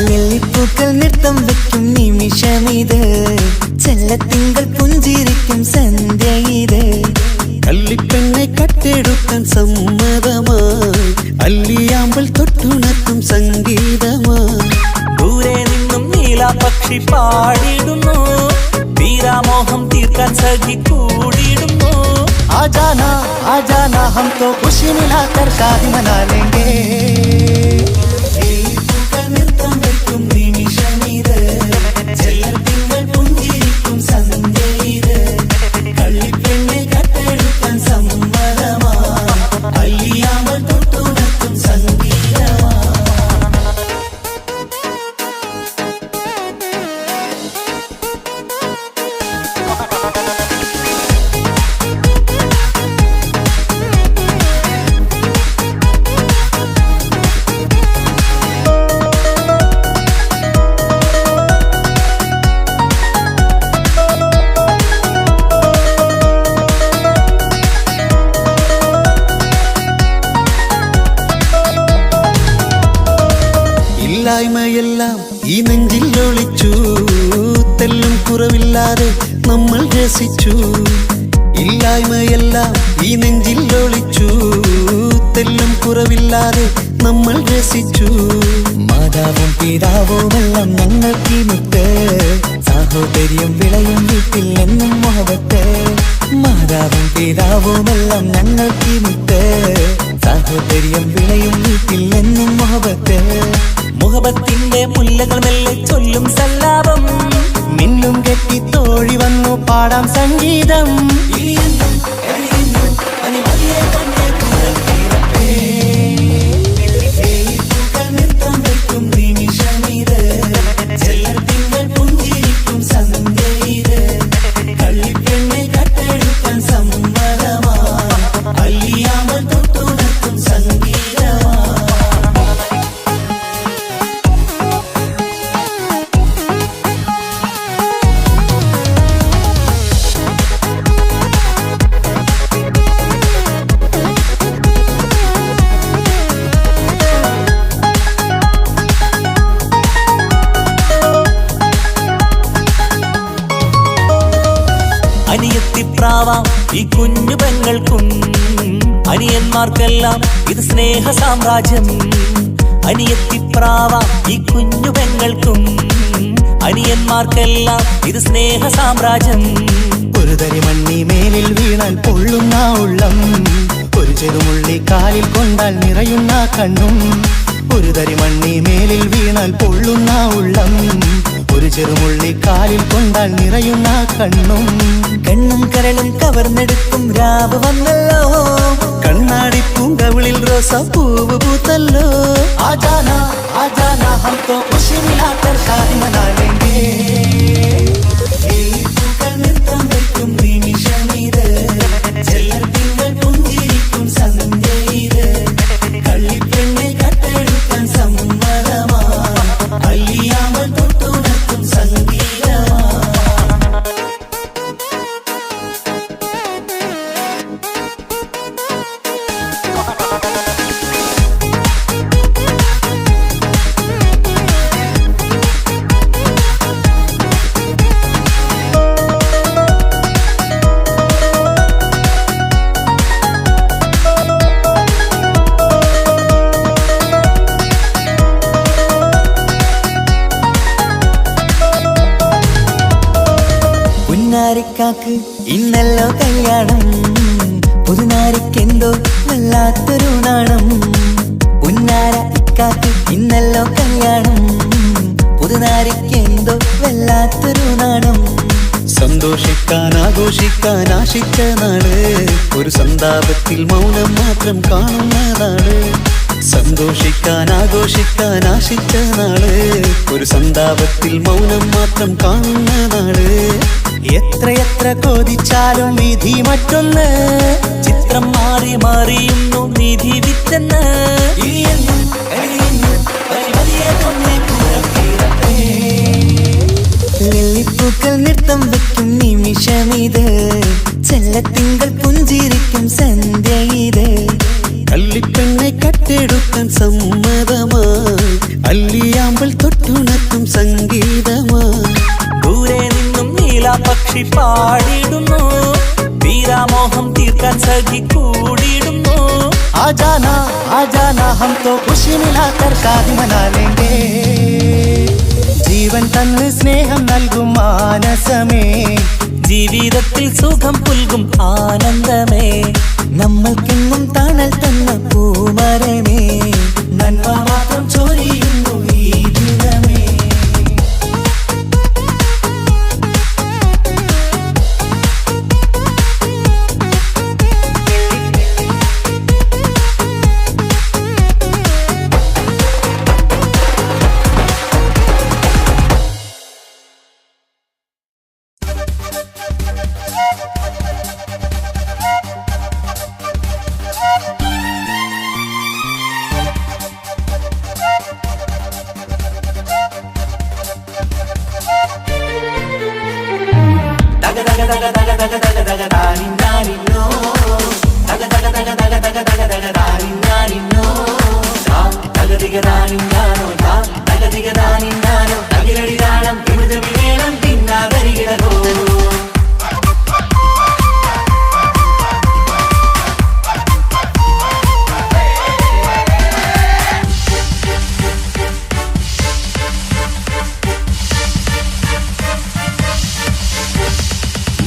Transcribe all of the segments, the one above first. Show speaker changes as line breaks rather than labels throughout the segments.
നെല്ലിപ്പൂക്കൾ നൃത്തം വെക്കും നിമിഷമിത്, ചെല്ലത്തിങ്കൾ പുഞ്ചിരിക്കും സന്ധ്യ ഇത്.
കള്ളിപ്പെണ്ണെ കട്ടെടുക്കാൻ സമ്മതമായി, അല്ലിയാമ്പൽ തൊട്ടുണർത്തും സംഗീതമായി.
ദൂരെ നിന്നും നീലാപക്ഷി പാടിടുന്നു, വീരാമോഹം തീർക്കാൻ സഖി കൂടിടുന്നു.
ആജാനാ ആജാനാ ഹം തോ ഖുശി മിലാകർ ഷാദി മനാ ലേംഗേ.
നൃത്തം വെക്കും നിമിഷമിത്, ചെല്ലത്തിങ്കൾ പുഞ്ചിരിക്കും സന്ധ്യ ഇത്. കള്ളിപ്പെണ്ണെ കട്ടെടുക്കാൻ സമ്മതമായി, അല്ലിയാമ്പൽ തൊട്ടുണർത്തും സംഗീതമായി. ഇല്ലായ്മയെല്ലാം ഈ നെഞ്ചിൽ ഒളിച്ചു, തെല്ലും കുറവില്ലാതെ നമ്മൾ രസിച്ചു. ഇല്ലായ്മയെല്ലാം ഈ നെഞ്ചിൽ ഒളിച്ചു, തെല്ലും കുറവില്ലാതെ നമ്മൾ രസിച്ചു.
മാതാവും പിതാവുമെല്ലാം ഞങ്ങൾക്ക് മുത്ത്, സാഹോദര്യം വിളയും വീട്ടിൽ എന്നും മുഹബത്ത്. മാതാവും പിതാവുമെല്ലാം ഞങ്ങൾക്ക് മുത്ത്, സാഹോദര്യം വിളയും വീട്ടിൽ എന്നും മുഹബത്ത്.
മുഹബത്തിന്റെ മുല്ലകൾ മെല്ലെ ചൊല്ലും സല്ലാപം,
മിന്നും കെട്ടി തോഴി വന്നു പാടാം സംഗീതം.
നൃത്തം വെക്കും നിമിഷമിത്, ചെല്ലത്തിങ്കൾ പുഞ്ചിരിക്കും സന്ധ്യ ഇത്. കള്ളിപ്പെണ്ണെ കട്ടെടുക്കാൻ സമ്മതമായി, അല്ലിയാമ്പൽ തൊട്ടുണർത്തും സംഗീതമായി.
അനിയത്തിപ്രാവാം ഈ കുഞ്ഞു പെങ്ങൾക്കും, അനിയന്മാർക്കെല്ലാം ഇത് സ്നേഹ സാമ്രാജ്യം. അനിയത്തിപ്രാവാം ഈ കുഞ്ഞു പെങ്ങൾക്കും, അനിയന്മാർക്കെല്ലാം ഇത് സ്നേഹ സാമ്രാജ്യം.
ഒരു തരി മണ്ണി മേലിൽ വീണാൽ പൊള്ളുന്ന ഉള്ളം, ഒരു ചെറുമുള്ളി കാലിൽ കൊണ്ടാൽ നിറയുന്ന കണ്ണും. ഒരു തരി മണ്ണി മേലിൽ വീണാൽ പൊള്ളുന്ന ഉള്ളം, ഒരു ചെറുമുള്ളി കാലിൽ കൊണ്ടാൽ നിറയുന്ന കണ്ണും. കണ്ണും കരളും കവർന്നെടുക്കും രാവ് വന്നല്ലോ, കണ്ണാടി പൂങ്കവിളിൽ റോസാ പൂവ് പൂത്തല്ലോ. ആജാനാ ആജാനാ ഹം തോ ഖുശി മിലാകർ ഷാദി മനാ ലേംഗേ.
നൃത്തം വെക്കും നിമിഷമിത്, ചെല്ലത്തിങ്കൾ പുഞ്ചിരിക്കും സന്ധ്യ ഇത്. കള്ളിപ്പെണ്ണെ കട്ടെടുക്കാൻ സമ്മതമായി, അല്ലിയാമ്പൽ തൊട്ടുണർത്തും സംഗീതമായി.
പുന്നാരിക്കാക്ക് ഇന്നല്ലോ കല്യാണം, പുതുനാരിക്കെന്തോ വല്ലാത്തൊരു നാണം. പുന്നാര ഇക്കാക്ക് ഇന്നല്ലോ കല്യാണം, പുതുനാരിക്കെന്തോ വല്ലാത്തൊരു നാണം.
സന്തോഷിക്കാൻ ആഘോഷിക്കാൻ ആശിച്ച നാള്, ഒരു സന്താപത്തിൽ മൗനം മാത്രം കാണുന്ന നാള്. സന്തോഷിക്കാൻ ആഘോഷിക്കാൻ ആശിച്ച നാള് ഒരു സന്താപത്തിൽ മൗനം മാത്രം കാണുന്ന നാള്
എത്രയെത്ര കൊതിച്ചാലും വിധി മറ്റൊന്ന്
ചിത്രം മാറി മാറിയുന്നു നിധി വിറ്റെന്ന്
ലില്ലിപ്പൂക്കൾ നൃത്തം വെക്കും നിമിഷമിത് ചെല്ലത്തിങ്കൾ പുഞ്ചിരിക്കും സന്ധ്യ ഇത്
കള്ളിപ്പെണ്ണെ കട്ടെടുക്കാൻ സമ്മതമായി അല്ലിയാമ്പൽ തൊട്ടുണർത്തും സംഗീതമായി
ദൂരെ നിന്നും നീലാപക്ഷി പാടിയിടുന്നു വീരാമോഹം തീർക്കാൻ സഖി കൂടിയിടുന്നു
आजाना हम तो खुशी मिलाकर शादी मना लेंगे ജീവൻ തന്ന് സ്നേഹം നൽകും മാനസമേ
ജീവിതത്തിൽ സുഖം പുൽകും ആനന്ദമേ
നമ്മൾക്കെന്നും തണൽ തന്ന പൂമരമേ
നന്മ മാത്രം ചൊരിയുന്നു ഈ ദിനമേ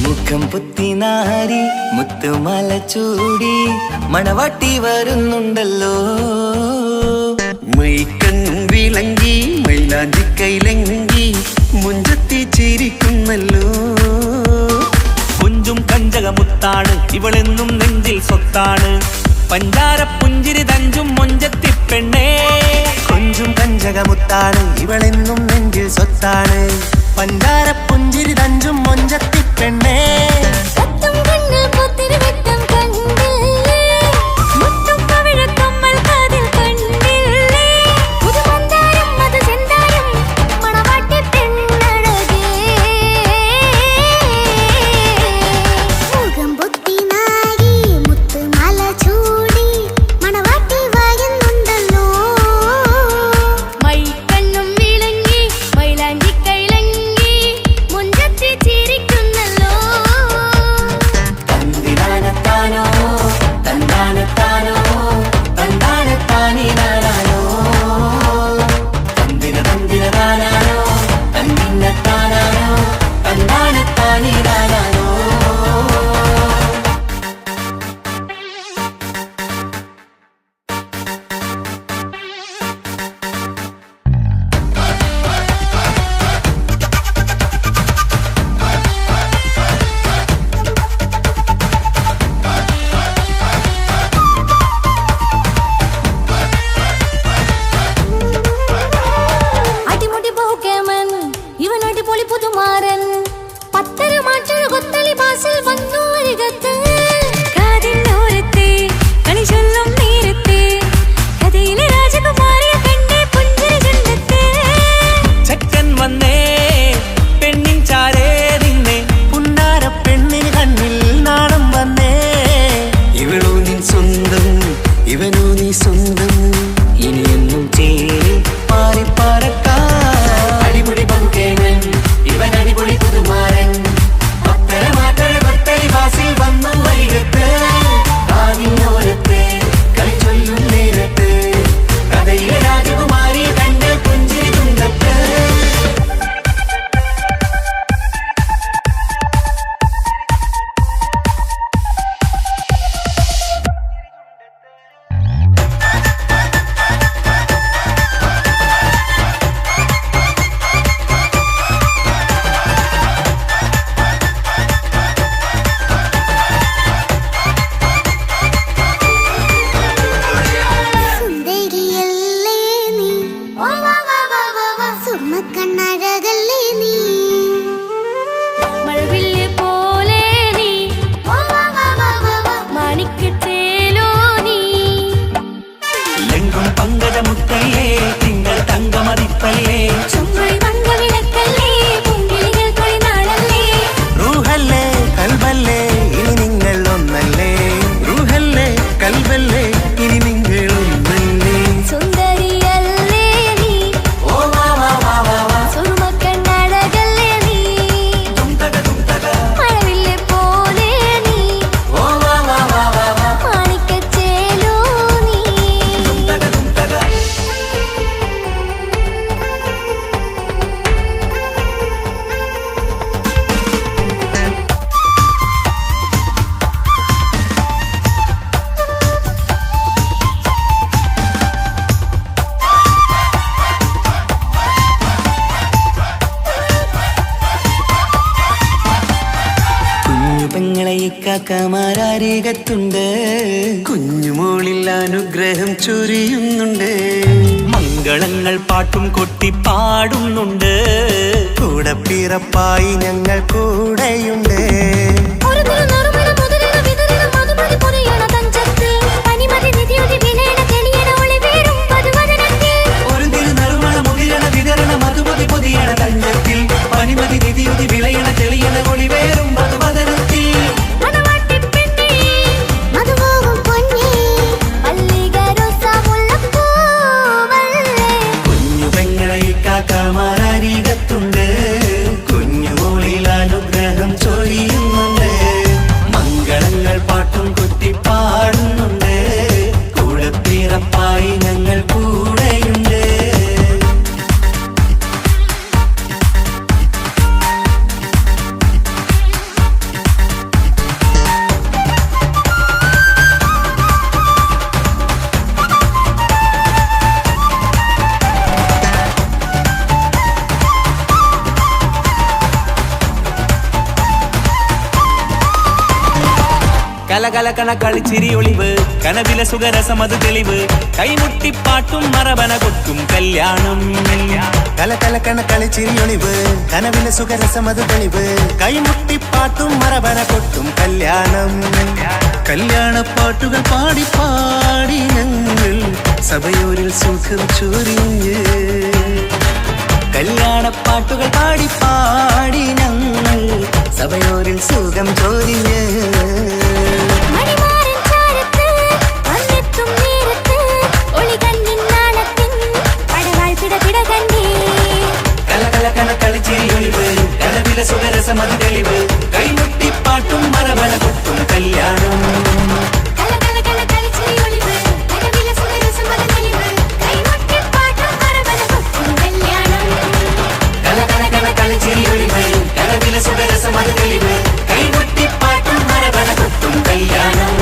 മുഖം പുത്തിനാരി മുത്തുമല ചൂടി മണവാട്ടി വരുന്നുണ്ടല്ലോ
മൈക്കണ്ണും വിളങ്ങി മൈലാഞ്ചി കൈലങ്കി മുഞ്ചത്തി ചിരിക്കുന്നല്ലോ
കുഞ്ചും കഞ്ചകമുത്താണ് ഇവളെന്നും നെഞ്ചിൽ സ്വത്താണ് പഞ്ചാര പുഞ്ചിരി തഞ്ചും മൊഞ്ചത്തി പെണ്ണേ
കൊഞ്ചും കഞ്ചകമുത്താണ് ഇവളെന്നും നെഞ്ചിൽ സ്വത്താണ് പഞ്ചാര പുഞ്ചിരി തഞ്ചും മൊഞ്ചത്തി പെണ്ണേ
പകലെങ്കും പങ്കജമുത്തല്ലേ തിങ്കൾ തങ്കമതിപ്പല്ലേ
റൂഹല്ലേ കൽബല്ലേ ഇനി നിങ്ങൾ ഒന്നല്ലേ റൂഹല്ലേ കൽബല്ലേ ഇനി നിങ്ങൾ ഒന്നല്ലേ
സുന്ദരിയല്ലേ നീ
ഓ വാ വാ വാ വാ വാ
സുറുമക്കണ്ണഴകല്ലേ നീ മഴവില്ലെ പോലെ നീ
ഓ വാ വാ വാ വാ വാ
മാണിക്കച്ചേലോ നീ
കുഞ്ഞു പെങ്ങളെ ഇക്കാക്കമാരാരികത്തുണ്ട് കുഞ്ഞുമോളിൽ അനുഗ്രഹം ചൊരിയുന്നുണ്ട്
മംഗളങ്ങൾ പാട്ടും കൊട്ടി പാടുന്നുണ്ട്
കൂടെ പിറപ്പായി ഞങ്ങൾ കൂടെയുണ്ട്
ഒരു നറുമണ മുതലിന വിതറിന മധുമതി പൊരിയണ തഞ്ചത്തിൽ പനിമതി നിധിയുടെ വിലയണ തെളിയണ ഒളിവേറും മധുവദനത്തിൽ
ഒരു തിരുനറുമണ മുകിരണ വിതരണ മധുമതി പൊതിയണ തഞ്ചത്തിൽ പനിമതി നിധിയുതി വിളയണ തെളിയണ ഒളിവേറും മധുവദനത്തിൽ
മണവാട്ടിപ്പെണ്ണേ മധുമോഹം പൊന്നേ മല്ലികരോസ മുല്ലപ്പൂവല്ലേ
കുഞ്ഞു പെങ്ങളെ ഇക്കാക്കമാരാരികത്തുണ്ട് കുഞ്ഞുമോളിൽ അനുഗ്രഹം ചൊരിയുന്നുണ്ട് മംഗളങ്ങൾ പാട്ടും കൊട്ടി പാടുന്നുണ്ട് കൂടെ പിറപ്പായി ഞങ്ങൾ കൂടെയുണ്ട് കലകലകണ കളിച്ചിരി ഒളിവ് കനവില സുഖരസമത് തെളിവ് കൈമുട്ടിപ്പാട്ടും മറവന കൊട്ടും കല്യാണം
കലകലക്കണ കളിച്ചിരിയൊളിവ് കനവിലെ സുഖരസമത് തെളിവ് കൈമുട്ടിപ്പാട്ടും മറവന കൊട്ടും കല്യാണം
കല്യാണപ്പാട്ടുകൾ പാടി പാടി ഞങ്ങൾ സഭയോരിൽ സുഖം ചൊരിഞ്ഞ്
കല്യാണപ്പാട്ടുകൾ പാടി പാടി ഞങ്ങൾ സഭയോരിൽ സുഖം ചോദിഞ്ഞ്
മണിമാരൻ ചാരത്ത് വന്നെത്തും നേരത്ത് ഒളികണ്ണിൻ നാണത്തിൻ പടവാൾ പിടപിട കണ്ടേ
കലകലകണ കളിച്ചിരി ഒളിവ് കനവില സുഖരസമത് തെളിവ് കൈമുട്ടിപ്പാട്ടും മറവന കൊട്ടും കല്യാണം
കലകലകല കളിച്ചിരി ഒളിവ് കനവില സുഖരസമത് തെളിവ് കൈമുട്ടിപ്പാട്ടും മറവന കൊട്ടും കല്യാണം
കലകലകണ കളിച്ചിരി ഒളിവ് കനവില സുഖരസമത് തെളിവ് കൈമുട്ടിപ്പാട്ടും മറവന കൊട്ടും കല്യാണം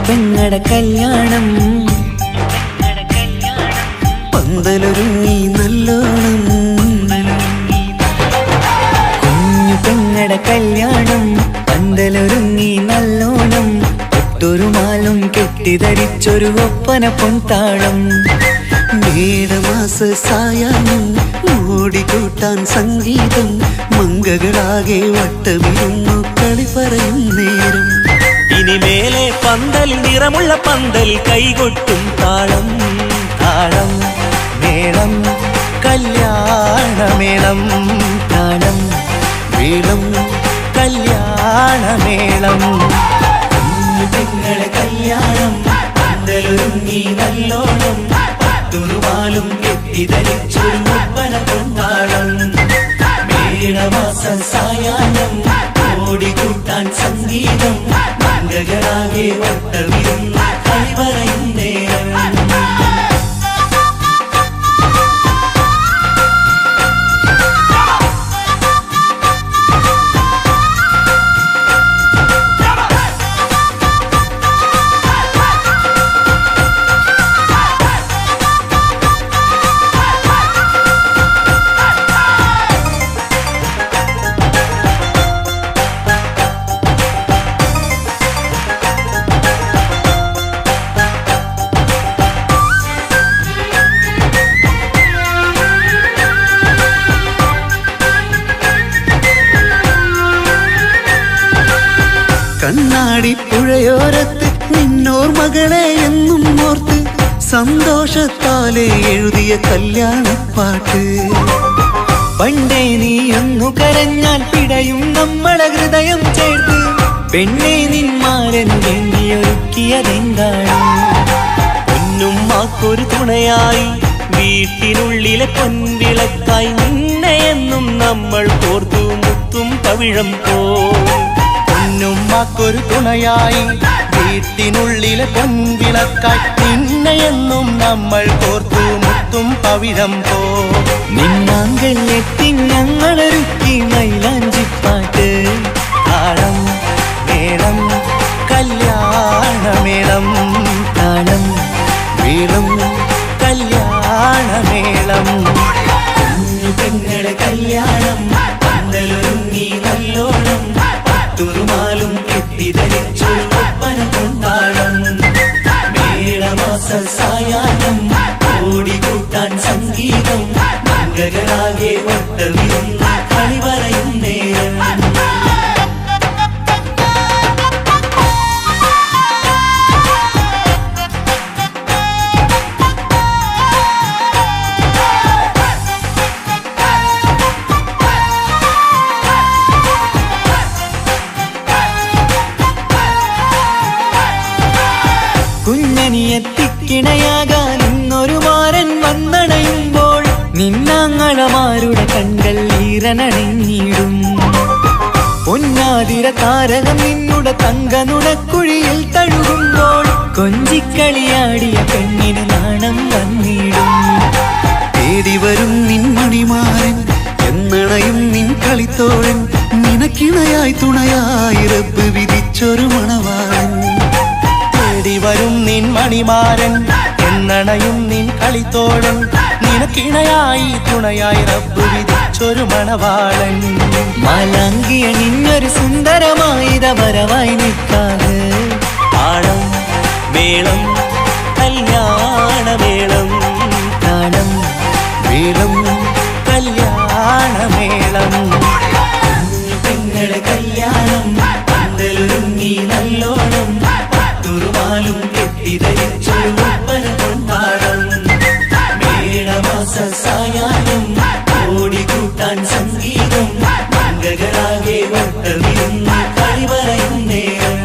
പെങ്ങടെ കല്യാണം പന്തലൊരുങ്ങി നല്ലോണം കുഞ്ഞു പെങ്ങടെ കല്യാണം പന്തലൊരുങ്ങി നല്ലോണം ഒട്ടൊരു മാലും കെട്ടിധരിച്ചൊരു ഒപ്പന പൊൻതാളം മേടമാസ സായാഹ്നം ഓടിക്കൂട്ടാൻ സംഗീതം മംഗകളാകെ വട്ടമിരുന്നു കളി പറയും നേരം
ഇനി മേലെ പന്തൽ നിറമുള്ള പന്തൽ കൈകൊട്ടും താളം
താളം മേളം കല്യാണമേളം താളം വീളം കല്യാണമേളം
പെങ്ങളെ കല്യാണം പന്തലൊരുങ്ങി നല്ലോണം തുറുമാലും കെട്ടിധരിച്ചൊരു ഒപ്പന കൊണ്ട
കണ്ണാടി പുഴയോരത്ത് നിന്നോർമകളെ എന്നും ഓർത്ത് സന്തോഷത്താലെ എഴുതിയ കല്യാണപ്പാട്ട്.
പണ്ടേ നീ ഒന്നു കരഞ്ഞാൽ പിടയും നമ്മളെ ഹൃദയം ചേർത്ത് പെണ്ണെ നിന്മാരൻ വേണ്ടിയൊരുക്കിയതെന്താണ്? പൊന്നുമ്മാക്കൊരു തുണയായി വീട്ടിനുള്ളിലെ പൊൻവിളക്കായി നിന്നെയെന്നും നമ്മൾ കോർത്തു മുത്തും പവിഴം പോ.
പൊന്നുമ്മാക്കൊരു തുണയായി വീട്ടിനുള്ളിലെ പൊൻവിളക്കായി നിന്നെയെന്നും നമ്മൾ കോർത്തു മുത്തും പവിഴം പോ.
നിന്നാങ്കല്ലെത്തി ഞങ്ങളൊരുക്കി മൈലാഞ്ചിപ്പാട്ട്.
താളം മേളം കല്യാണമേളം,
താളം
വീളം കല്യാണമേളം.
പെങ്ങളെ കല്യാണം പന്തലൊരുങ്ങി നല്ലോണം പട്ടുറുമാലും കെട്ടിധരിച്ചൊരു ഒപ്പന കൊണ്ടാടം. മേളമാസ സായാഹ്നം ഓടിക്കൂട്ടാൻ സംഗീതം മംഗളാകെ വട്ടമിരുന്ന കളി പറയും നേരം.
കുഞ്ഞനിയെത്തിക്കിണയാകാൻ ഇന്നൊരു മാരൻ വന്നണയുമ്പോൾ നിന്നാങ്ങളമാരുടെ കണ്ടൽ ഈറനണിഞ്ഞിടും. പൊന്നാതിര താരകം നിന്നുടെ തങ്കനുടക്കുഴിയിൽ തഴുകുമ്പോൾ കൊഞ്ചിക്കളിയാടിയ പെണ്ണിന് നാണം വന്നിടും.
തേടി വരും നിൻ മണിമാരൻ എന്നണയും നിൻ കളിത്തോഴൻ നിനക്കിണയായി തുണയായി റബ്ബ് വിധിച്ചൊരു മണവാളൻ.
തേടി വരും നിൻ മണിമാരൻ എന്നണയും നിൻ കളിത്തോഴൻ നിനക്കിണയായി തുണയായി റബ്ബ് വിധിച്ചൊരു മണവാളൻ.
മാലാങ്കിയ നിന്നൊരു സുന്ദരമായിത വരവായി നിൽക്കാതെ
താളം മേളം കല്യാണമേളം,
താളം
വീളം കല്യാണമേളം.
പെങ്ങളെ കല്യാണം പന്തലൊരുങ്ങി നല്ലോണം പട്ടുറുമാലും കെട്ടിധരിച്ചൊരു ഒപ്പന കൊണ്ടാടം. മേളമാസ സായാഹ്നം ഓടിക്കൂട്ടാൻ സംഗീതം മംഗളാകെ വട്ടമിരുന്ന കളി പറയും നേരം.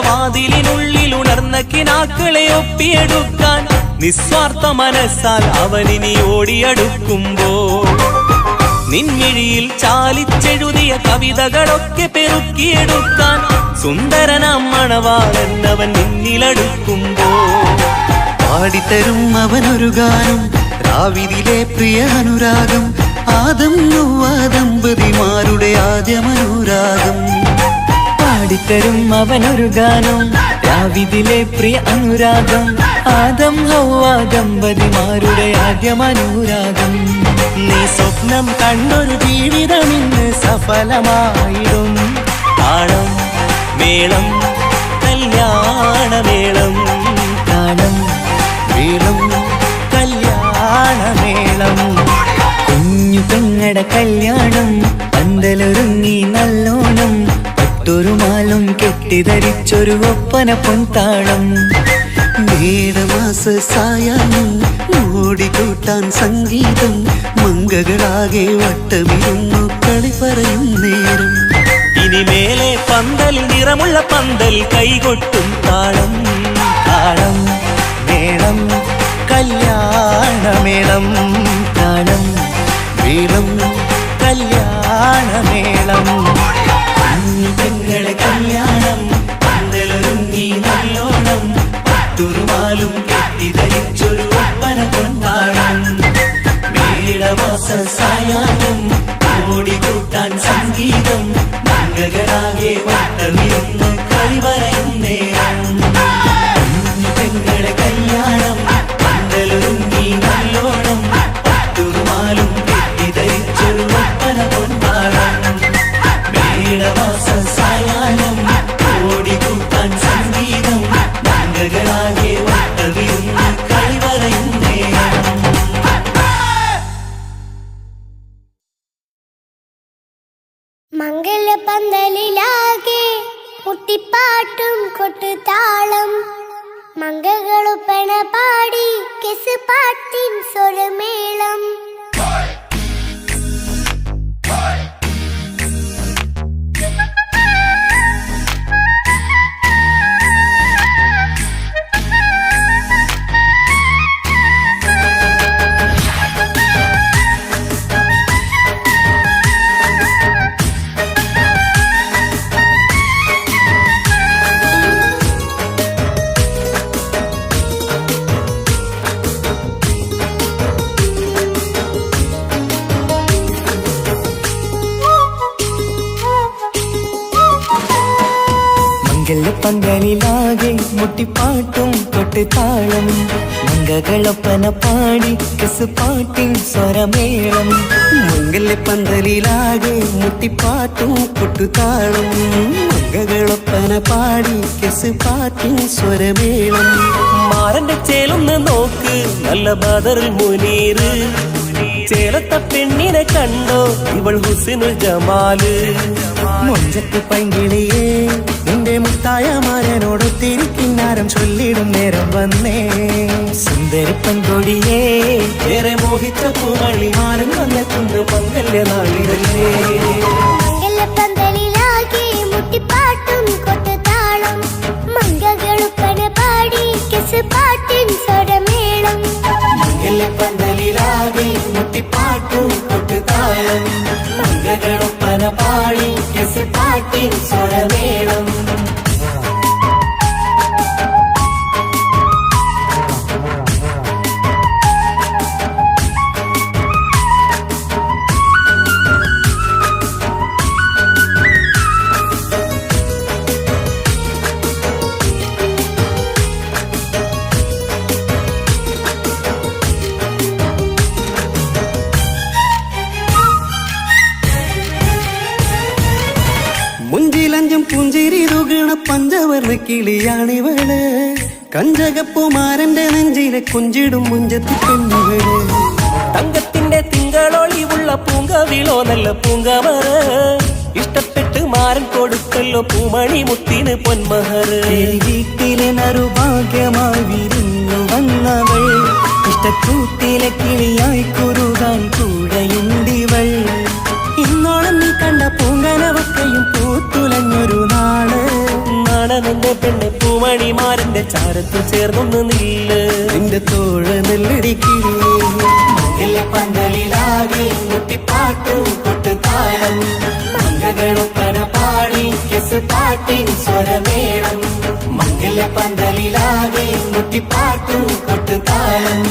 വാതിലിനുള്ളിൽ ഉണർന്ന കിനാക്കളെ ഒപ്പിയെടുക്കാൻ നിസ്വാർത്ഥ മനസ്സാൽ അവനിനി ഓടിയടുക്കുമ്പോൾ നിൻമിഴിയിൽ ചാലിച്ചെഴുതിയ കവിതകളൊക്കെ പെറുക്കിയെടുക്കാൻ സുന്ദരനാം മണവാളൻ അവൻ നിന്നിലടുക്കുമ്പോൾ
പാടിത്തരും അവനൊരു ഗാനം രാവിലെ പ്രിയ അനുരാഗം ആദം നൊവ്വ ദമ്പതിമാരുടെ ആദ്യമനുരാഗം.
പാടിത്തരും അവനൊരു ഗാനം രാവിലെ പ്രിയ അനുരാഗം ആദം ഹൗവ ദമ്പതിമാരുടെ ആദ്യമനുരാഗം.
നീ സ്വപ്നം കണ്ടൊരു ജീവിതം ഇന്ന് സഫലമായിടും.
താളം മേളം കല്യാണമേളം,
താളം
വീളം കല്യാണമേളം.
കുഞ്ഞു പെങ്ങടെ കല്യാണം പന്തലൊരുങ്ങി നല്ലോണം പട്ടുറുമാലും കെട്ടിധരിച്ചൊരു ഒപ്പന പൊൻതാളം.
മേടമാസ സായാഹ്നം ഓടിക്കൂട്ടാൻ സംഗീതം മംഗളാകെ വട്ടമിരുന്നു കളി പറയും നേരം.
ഇനിമേലെ പന്തൽ നിറമുള്ള പന്തൽ കൈകൊട്ടും താളം.
താളം മേളം കല്യാണമേളം,
താളം
വീളം കല്യാണമേളം.
പെങ്ങളെ കല്യാണം പന്തലൊരുങ്ങി നല്ലോണം പട്ടുറുമാലും കെട്ടി മംഗളങ്ങളാകെ വട്ടമിരുന്നു കളിവരയും നേരം പെങ്ങളെ കല്യാണം പന്തലൊരുങ്ങി നല്ലോണം പട്ടുമാലും കെട്ടിധരിച്ചൊരു ഒപ്പന പൊന്മാളം മേളമാസ സായാഹ്നം ഓടിക്കൂട്ടാൻ സംഗീതം മംഗളങ്ങളാകെ വട്ടമിരുന്നു കളിവരയും നേരം
മംഗലപന്തലിലാകെ മുട്ടിപ്പാട്ടും കൊട്ടുതാളം മംഗളൊപ്പന പാടി കെസ് പാട്ടിൻ സ്വരമേളം
പന്തലിലാകെ മുട്ടിപ്പാട്ടും കൊട്ടുതാളം മംഗളൊപ്പന പാടി കെസ് പാട്ടിൻ സ്വരമേളം
മംഗല്യപ്പന്തലിലാകെ മുട്ടിപ്പാട്ടും കൊട്ടുതാളം മംഗളൊപ്പന പാടി കെസ് പാട്ടിൻ സ്വരമേളം
മാറന്റെ ചേലൊന്ന് നോക്ക് നല്ല ബദറുൽ മുനീറ് ചേലത്ത പെണ്ണിനെ കണ്ടോ ഇവൾ ഹുസ്നുൽ ജമാല്
മുഞ്ചത്ത് പൈങ്കിളിയേ നിന്റെ മുത്തായ മാരനോടൊത്തിരിക്കിന്നാരം ചൊല്ലിടും നേരം വന്നേ
സുന്ദരി പെൺകൊടിയേ
ഏറെ മോഹിച്ച പൂമണിമാരൻ വന്നെത്തുന്ന മംഗല്യ നാളിതല്ലേ
മംഗലപന്തലിലാകെ മുട്ടിപ്പാട്ടും കൊട്ടുതാളം മംഗളൊപ്പന പാടി കെസ് പാട്ടിൻ സ്വരമേളം
പന്തലിലാകെ മുട്ടിപ്പാട്ടും കൊട്ടുതാളം മംഗളൊപ്പന പാടി കെസ് പാട്ടിൻ സ്വരമേളം
മുഞ്ചിലഞ്ചും പുഞ്ചിരി തുകണ പഞ്ചവർണ്ണ കിളിയാണിവള് കഞ്ചകപ്പുമാരന്റെ നെഞ്ചിലെ കുഞ്ചിടും മുഞ്ചത്തി പെണ്ണുകള്
തങ്കത്തിന്റെ തിങ്കളൊളിവുള്ള പൂങ്കവിളോ നല്ല പൂങ്കമറ ഇഷ്ടപ്പെട്ട് മാരൻ കൊടുക്കല്ലോ പൂമണി മുത്തിന് പൊന്മഹറ്
വീട്ടിലെ നറുഭാഗ്യമായി വിരിഞ്ഞു വന്നവൾ ഇഷ്ടക്കൂട്ടിലെ കിളിയായി കുറുകാൻ കൂടെയുണ്ടിവൾ
ഇന്നോളം നീ കണ്ട പൂങ്കനവക്കയും പൂത്തുലഞ്ഞൊരു നാള്
നാണനെന്റെ പെണ്ണ് പൂമണിമാരന്റെ ചാരത്ത് ചേർന്നൊന്ന് നില്ല്
നിന്റെ തോഴ നെല്ലടിക്കില്ലേ
പന്തലിലാകെ മുട്ടിപ്പാട്ടും കൊട്ടുതാളം മംഗളൊപ്പന പാടി കെസ് പാട്ടിൻ സ്വരമേളം പന്തലിലാകെ മുട്ടിപ്പാട്ടും കൊട്ടുതാളം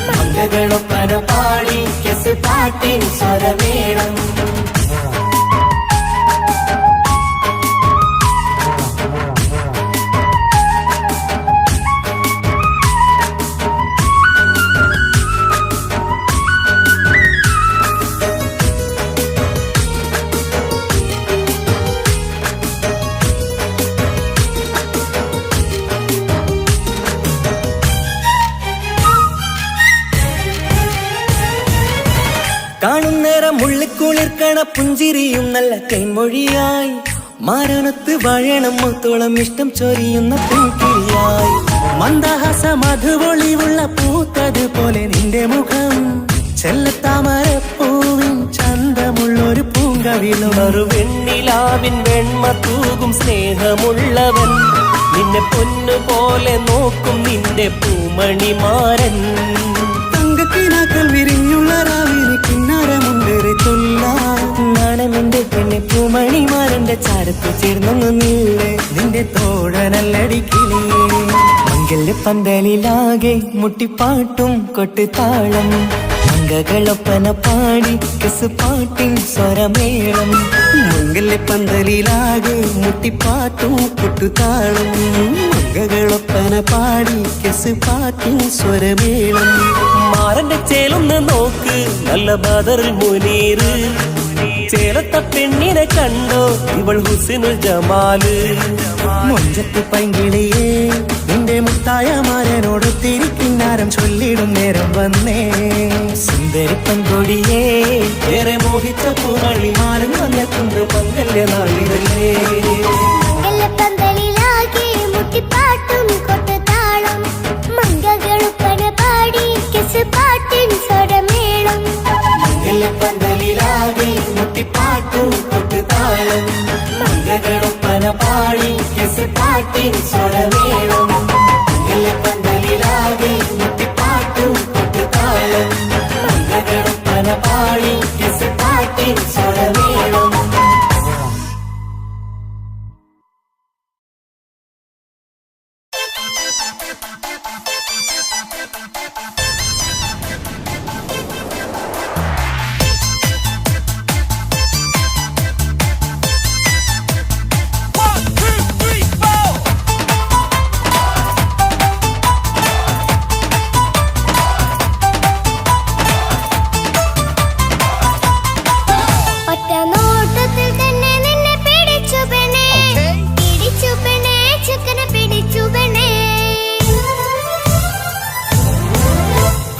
മംഗളൊപ്പന പാടി കെസ് പാട്ടിൻ സ്വരമേളം
കാണുന്നേരം മുള്ളിക്കുളിർക്കണ പുഞ്ചിരിയും നല്ല കൈമൊഴിയായി മാരണത്ത് വാഴണം മുത്തോളം ഇഷ്ടം ചൊരിയുന്ന പൂക്കിളിയായി
മന്ദഹാസ മധുപൊളിവുള്ള പൂത്തതുപോലെ നിന്റെ മുഖം ചെല്ലത്താമരപ്പൂവിൻ ചന്തമുള്ളൊരു പൂങ്കവിളും
വെണ്ണിലാവിൻ വെണ്മ തൂകും സ്നേഹമുള്ളവൻ നിന്നെ പൊന്നുപോലെ നോക്കും നിന്റെ പൂമണിമാരൻ
തങ്കക്കിനാക്കൾ വിരിഞ്ഞുള്ള രാവിലെ കിന്നാരമുണ്ടേറെ
നാണമെന്റെ പെണ്ണെ പൂമണിമാരന്റെ ചാരത്ത് ചേർന്നൊന്നു നീളെ
നിന്റെ തോഴനല്ലടിക്കിളിയേ
മംഗല്യപ്പന്തലിലാകെ മുട്ടിപ്പാട്ടും കൊട്ടുതാളം മംഗളൊപ്പന പാടി കെസ് പാട്ടിൻ സ്വരമേളം
മംഗല്യപ്പന്തലിലാകെ മുട്ടിപ്പാട്ടും കുട്ടുതാളം മംഗകളൊപ്പന പാടി കെസ് പാട്ടിൻ സ്വരമേളം
മാറന്റെ ചേലൊന്ന് നോക്ക് നല്ല ബദറിൽ മുനീറ് ചേലത്ത പെണ്ണിനെ കണ്ടോ ഇവൾ ഹുസിനുൽ ജമാല്
മുഞ്ചത്ത് പൈങ്കിളിയേ നിന്റെ മുത്തായ മാരനോട് തിരിക്കിന്നാരം ചൊല്ലിടും നേരം വന്നേ
സുന്ദരി പെൺകൊടിയേ ഏറെ മോഹിച്ച പൂമണി മാറും വന്നെത്തുന്ന മംഗല്യ നാളിതല്ലേ
മംഗലപ്പന്തലിലാകെ മുട്ടിപ്പാട്ടും കൊട്ടുതാളം മംഗകളുപ്പന പാടി കെസ് പാട്ടിൻ സ്വരമേളം
മംഗല്യപ്പന്തലിലാകെ മുട്ടിപ്പാട്ടും കൊട്ടുതാളം മംഗളൊപ്പന പാടി കെസ് പാട്ടിൻ സ്വരമേളം മംഗല്യപ്പന്തലിലാകെ മുട്ടിപ്പാട്ടും കൊട്ടുതാളം മംഗളൊപ്പന പാടി കെസ് പാട്ടിൻ സ്വരമേളം
ഒറ്റ നോട്ടത്തിൽ തന്നെ നിന്നെ പിടിച്ചു പെണ്ണേ ചക്കനെ പിടിച്ചു പെണ്ണേ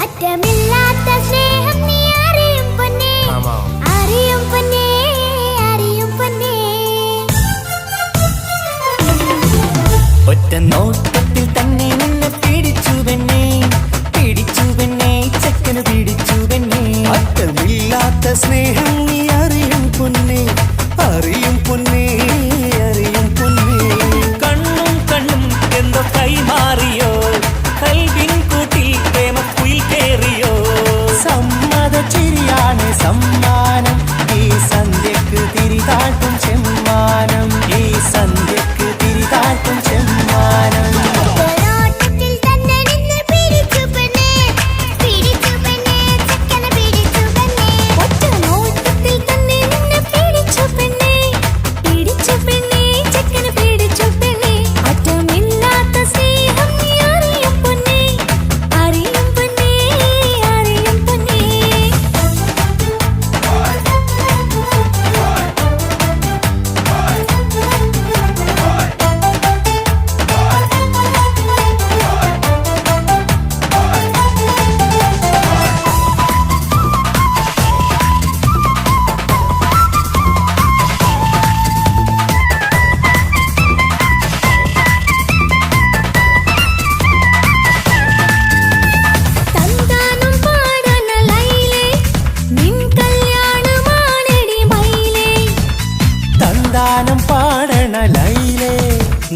അറ്റമില്ലാത്ത സ്നേഹം നീ അറിയും പൊന്നേ അറിയും പൊന്നേ അറിയും പൊന്നേ
ഒറ്റ നോട്ടത്തിൽ തന്നെ നിന്നെ പിടിച്ചു പെണ്ണേ ചക്കന് പിടിച്ചു പെണ്ണേ
അറ്റമില്ലാത്ത സ്നേഹം നീ അറിയും പൊന്നേ അറിയും പൊന്നേ അറിയും പൊന്നേ
കണ്ണും കണ്ണും എന്തോ കൈമാറിയോ കൽവിൻ കൂട്ടിൽ പ്രേമക്കുയിൽ കേറിയോ
സമ്മത ചിരിയാണ് സമ്മാനം ഈ സന്ധ്യക്ക് തിരിതാട്ടും ചെമ്മാനം ഈ സന്ധ്യക്ക് തിരിതാട്ടും ചെമ്മാനം
നോട്ടത്തിൽ തന്നെ നിന്നെ പിടിച്ചു പെണ്ണേ ചക്കനെ പിടിച്ചു പെണ്ണേ ഒറ്റ നോട്ടത്തിൽ തന്നെ നിന്നെ പിടിച്ചു പെണ്ണേ ചക്കനെ പിടിച്ചു പെണ്ണേ അറ്റമില്ലാത്ത സ്നേഹം നീ അറിയും പൊന്നേ അറിയും പൊന്നേ അറിയും പൊന്നേ തന്താനം പാടന ലൈലേ നിൻ കല്യാണമാണെടി മൈലേ
തന്താനം പാടണ ലൈലേ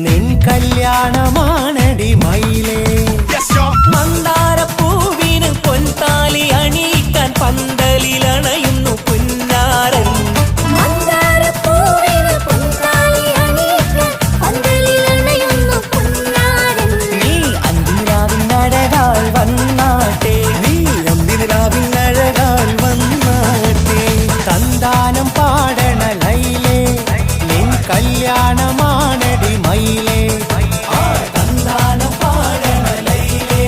നിൻ കല്യാണമാണടി മയിലേ
മന്ദാരപ്പൂവിന് പൊൻതാലി അണിയിക്കാൻ പന്തലിലണയുന്നു പുന്നാരൻ
മന്ദാരപ്പൂവിന് പൊൻതാലി അണിയിക്കാൻ പന്തലിലണയുന്നു പൊന്നാരൻ
നീ അന്തിരാവിനഴകാൾ വന്നാട്ടെ
നീ അന്തിനിലാവിനഴകാൽ വന്നാട്ടെ
തന്താനം പാടണ ലൈലേ നിൻ കല്യാണമാണടി മയിലേ തന്താനം പാടണ ലൈലേ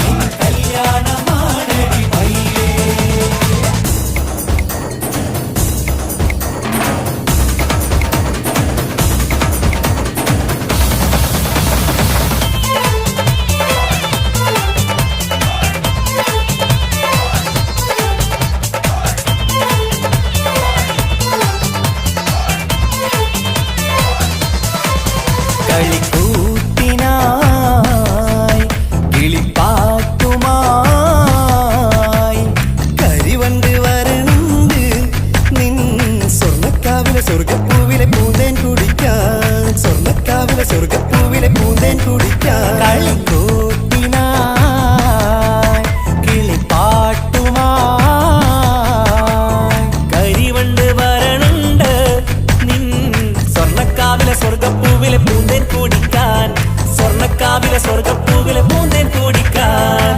നിൻ കല്യാണമാണടി മയിലേ കളിക്കൂത്തിനായി കിളിപ്പാട്ടുമായി
കരിവണ്ട് വരണ്ട് നിൻ സ്വർണ്ണക്കാവിലെ സ്വർഗപ്പൂവിലെ പൂന്തേൻ കുടിക്കാൻ സ്വർണ്ണക്കാവിലെ സ്വർഗപ്പൂവിലെ പൂന്തേൻ കുടിക്കാൻ
കളിക്കൂത്തിനായി കിളിപ്പാട്ടുമായി
കരിവണ്ട് വരണുണ്ട് നിൻ സ്വർണ്ണക്കാവിലെ സ്വർഗപ്പൂവിലെ പൂന്തേൻ കുടിക്കാൻ സ്വർണ്ണക്കാവിലെ സ്വർഗപ്പൂവിലെ പൂന്തേൻ കുടിക്കാൻ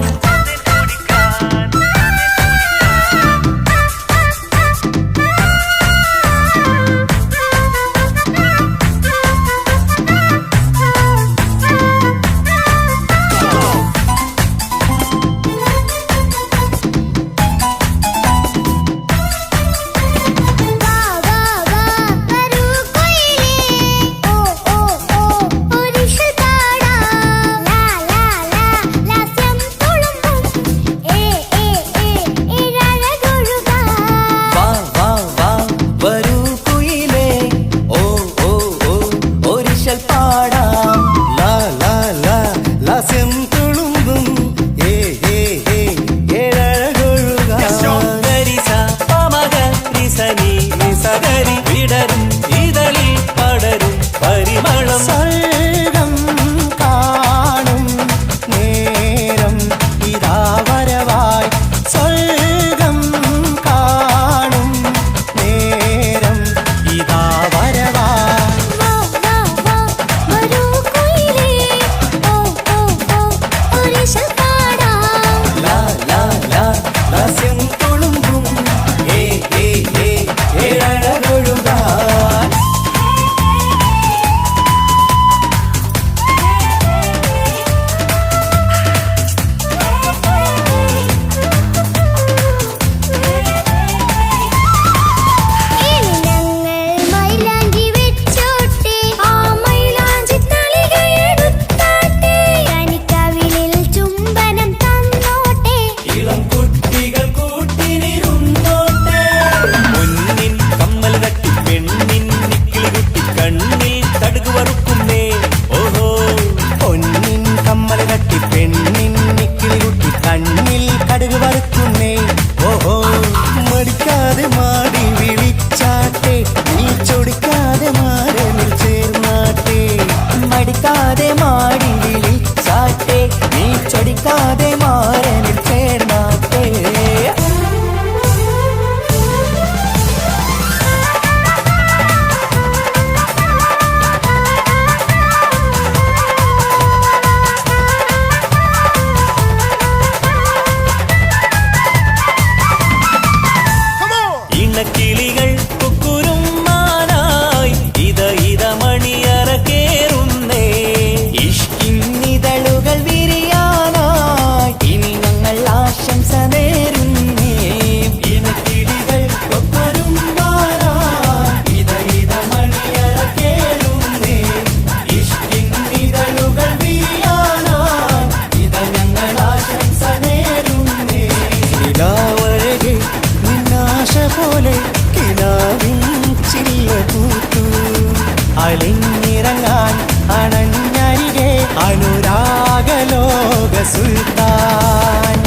അനുരാഗലോക സുൽത്താൻ.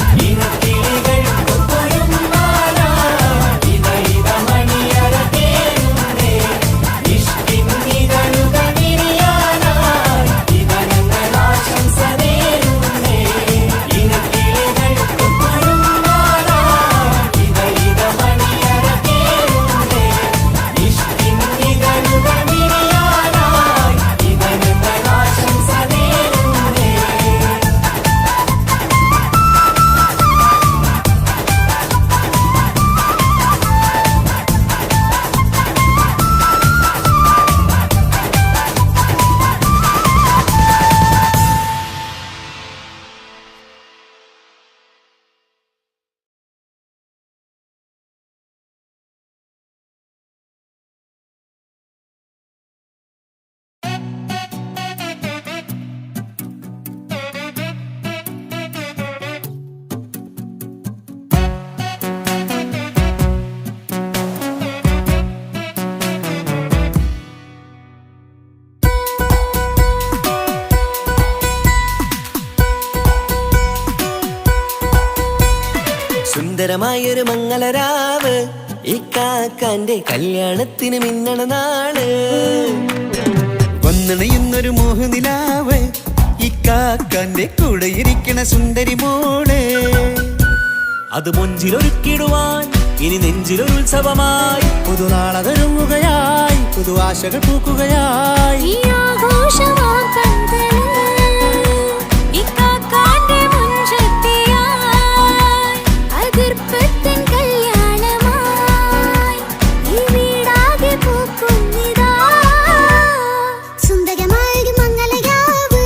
സുന്ദരമായൊരു മംഗളരാവ് ഇക്കാക്കാന്റെ കല്യാണത്തിന് മിന്നണ നാള്.
വന്നണയുന്നൊരു മോഹനിലാവ് ഇക്കാക്കാന്റെ കൂടെ ഇരിക്കണ സുന്ദരി മോള്.
അത് മൊഞ്ചിലൊരുക്കിടുവാൻ ഇനി നെഞ്ചിലൊരു ഉത്സവമായി
പുതുനാളതൊരുങ്ങുകയായി പുതുആശകൾ പൂക്കുകയായി.
ഈ ആഘോഷമാക്കണ്ടേ ഇക്കാക്കാന്റെ മുൻചെത്തിയായി അതിർപ്പത്തിൻ കല്യാണമായി ഈ വീടാകെ പൂക്കുന്നിതാ. സുന്ദരമായ മംഗളയാവ്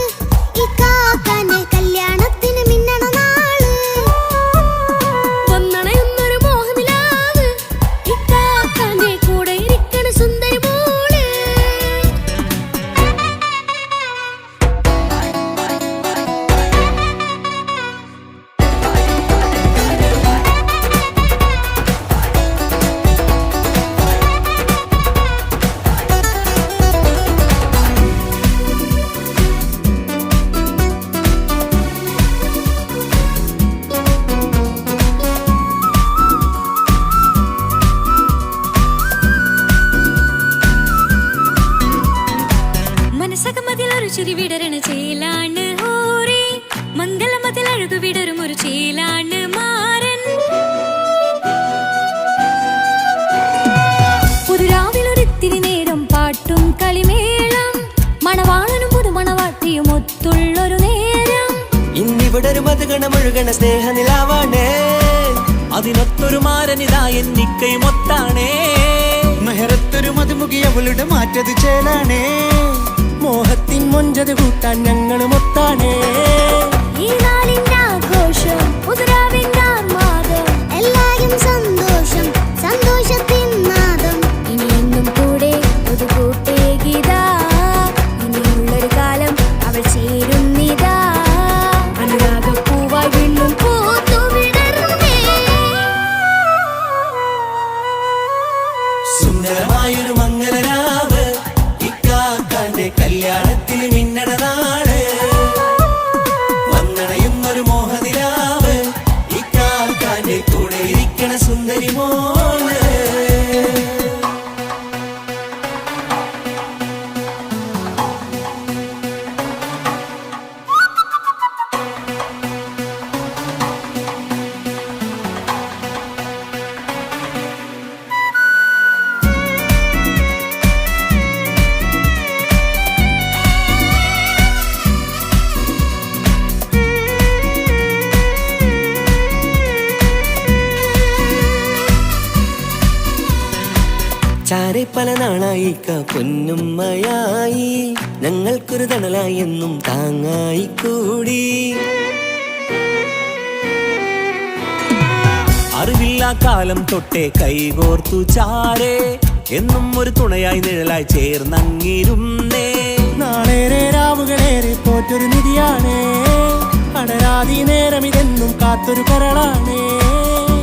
ഇക്കാക്കാന്റെ കല്യാണത്തിന് മിന്നണ നാള്. വന്നണയുന്നൊരു മോഹനിലാവ് ഇക്കാക്കാന്റെ കൂടെ ഇരിക്കണ സുന്ദരി മോള്. മനസ്സകമതിലൊരു ചിരി വിടരണ ചേലാണ് ഹോറി മംഗളമതിൽ അഴകു വിടരും ഒരു ചേലാണ് മാരൻ. പുതുരാവിലൊരിത്തിരി നേരം പാട്ടും കളിമേളം മണവാളനും പുതുമണവാട്ടിയും ഒത്തുള്ളൊരു നേരം.
ഇന്നിവിടെ ഒരു മധുഗണമൊഴുകണ സ്നേഹനിലാവാണേ അതിനൊത്തൊരു മാരനിതാ എന്നിക്കൈ മൊത്താണേ.
മെഹറത്തൊരു മധുമുഖി അവളുടെ മാറ്റത് ചേലാണേ.
മോഹത്തിൻ മൊഞ്ചത് കൂട്ടാൻ ഞങ്ങൾ മൊത്താണേ.
ഈ നാളിന്റെ ആഘോഷം പുതുരാവിന്റെ ആർമാദം എല്ലാരും സന്തോഷം സന്തോഷത്തിൻ നാദം. ഇനിയെന്നും കൂടെ പുതുകൂട്ടേകിതാ ഇനിയുള്ളൊരു കാലം അവൾ ചേരുന്നിതാ. അനുരാഗപ്പൂവായി വീണ്ടും പൂത്തുവിടരുന്നേ.
സുന്ദരമായൊരു മംഗളരാവ് ഇക്കാക്കാന്റെ കല്യാണത്തിന് മിന്നണ നാള്. വന്നണയുന്നൊരു മോഹനിലാവ് ഇക്കാക്കാന്റെ കൂടെ ഇരിക്കണ സുന്ദരി മോള്. ചാരെ പല നാളായി പൊന്നുമ്മയായി ഞങ്ങൾക്കൊരു തണലായി എന്നും താങ്ങായി കൂടി. അറിവില്ല കാലം തൊട്ടേ കൈകോർത്തു ചാരേ എന്നും ഒരു തുണയായി നിഴലായി ചേർന്നങ്ങിരുന്നേ.
നാളേറെ രാവുകളേറെ പോറ്റൊരു നിധിയാണേ. അടരാതി നേരം ഇതെന്നും കാത്തൊരു കരളാണേ.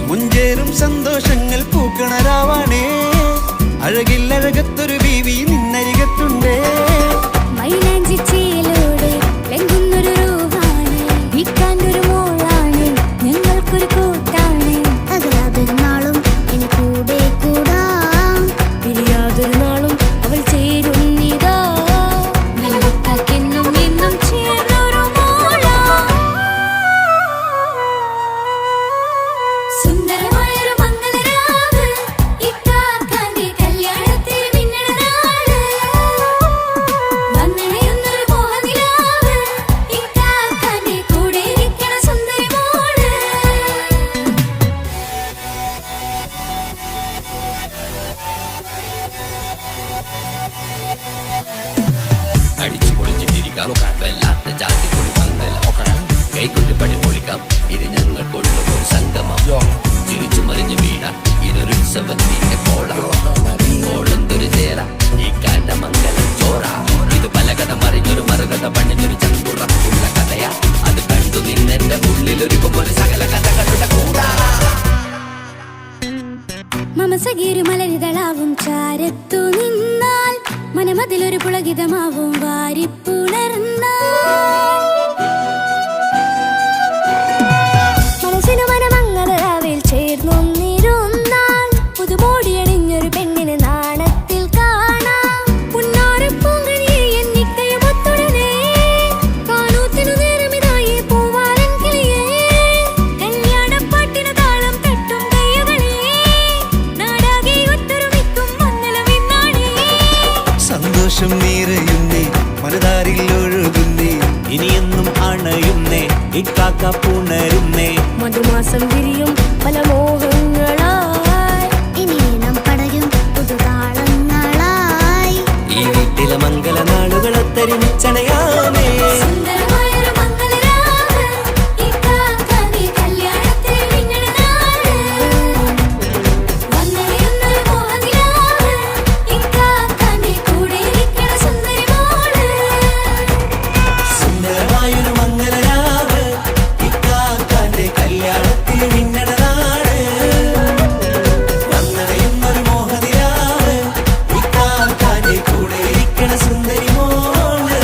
മുഞ്ചേറും സന്തോഷങ്ങൾ പൂക്കണരാവാണേ. അഴകില്ലഴകത്തൊരു ബീവി നിന്നരികത്തുണ്ടേ.
മൈലാഞ്ചി ചേലോടെ ലംഘുന്ന
പൊളിക്കാം വല്ലാത്ത ജാതി പൊളി പന്തല കൈകൊണ്ടുപടി പൊളിക്കാം ഇത് ഞങ്ങൾ കൊണ്ടുപോകും സംഗമം ചിരിച്ചു മറിഞ്ഞു വീണ ഇതൊരു ഉത്സവത്തിന്റെ കോളന്തൊരു ചേര ഈ കാണ്ട മംഗലം ചോറ ഇത് പലകഥ മറിഞ്ഞൊരു മറുകഥ പണിഞ്ഞൊരു ചങ്കുറപ്പുള്ള കഥയാ അത് കണ്ടു നിന്നെന്റെ ഉള്ളിലൊരുക്കുമ്പോൾ സകല കഥകളുടെ കൂടാ
മമസഗീരു മലരിതളാവും ചാരത്തു നിന്നാൽ മനമതിലൊരു പുളകിതമാവും വാരിപ്പുണർന്നാൽ മനസ്സിനു മനമങ്ങതരാവിൽ ചേർന്നൊന്നിരുന്നാൽ പുതുമോടിയണിഞ്ഞൊരു പെണ്ണിന് നാണത്തിൽ കാണാം പുന്നാരപ്പൂങ്കനിയെ എന്നിക്കയുമൊത്തുടനെ കാനൂത്തിനു നേരമിതായി പൂവാലൻ കിളിയേ കല്യാണപ്പാട്ടിന് താളം തട്ടും കയ്യുകളെ നാടാകെ ഒത്തൊരുമിക്കും മംഗളമെന്നാണേ
സന്തോഷം നിറയുന്നേ മനതാരിൽ ഒഴുകുന്നേ
ഇനിയെന്നും അണയുന്നേ ഇക്കാക്ക പുണരുന്നേ
മധുമാസം വിരിയും പല മോഹങ്ങളായി ഇനി നാം പടരും പുതുതാളങ്ങളായി
ഈ വീട്ടിലെ മംഗള നാളുകളൊത്തരിമിച്ചണയാമേ
സുന്ദരമായൊരു മംഗളരാവ് ഇക്കാക്കാന്റെ കല്യാണത്തിൽ നിങ്ങളുടെ നാട് വന്നറിയുന്നൊരു മോഹനിലാവ് ഇക്കാക്കാന്റെ കൂടെ ഇരിക്കണ സുന്ദരി മോള്
സുന്ദരമായൊരു മംഗളരാവ് ഇക്കാക്കാന്റെ കല്യാണത്തിൽ നിന്നട നാട് വന്നടയുന്നൊരു മോഹനിലാവ് ഇക്കാക്കാന്റെ കൂടെ ഇരിക്കണ സുന്ദരി മോള്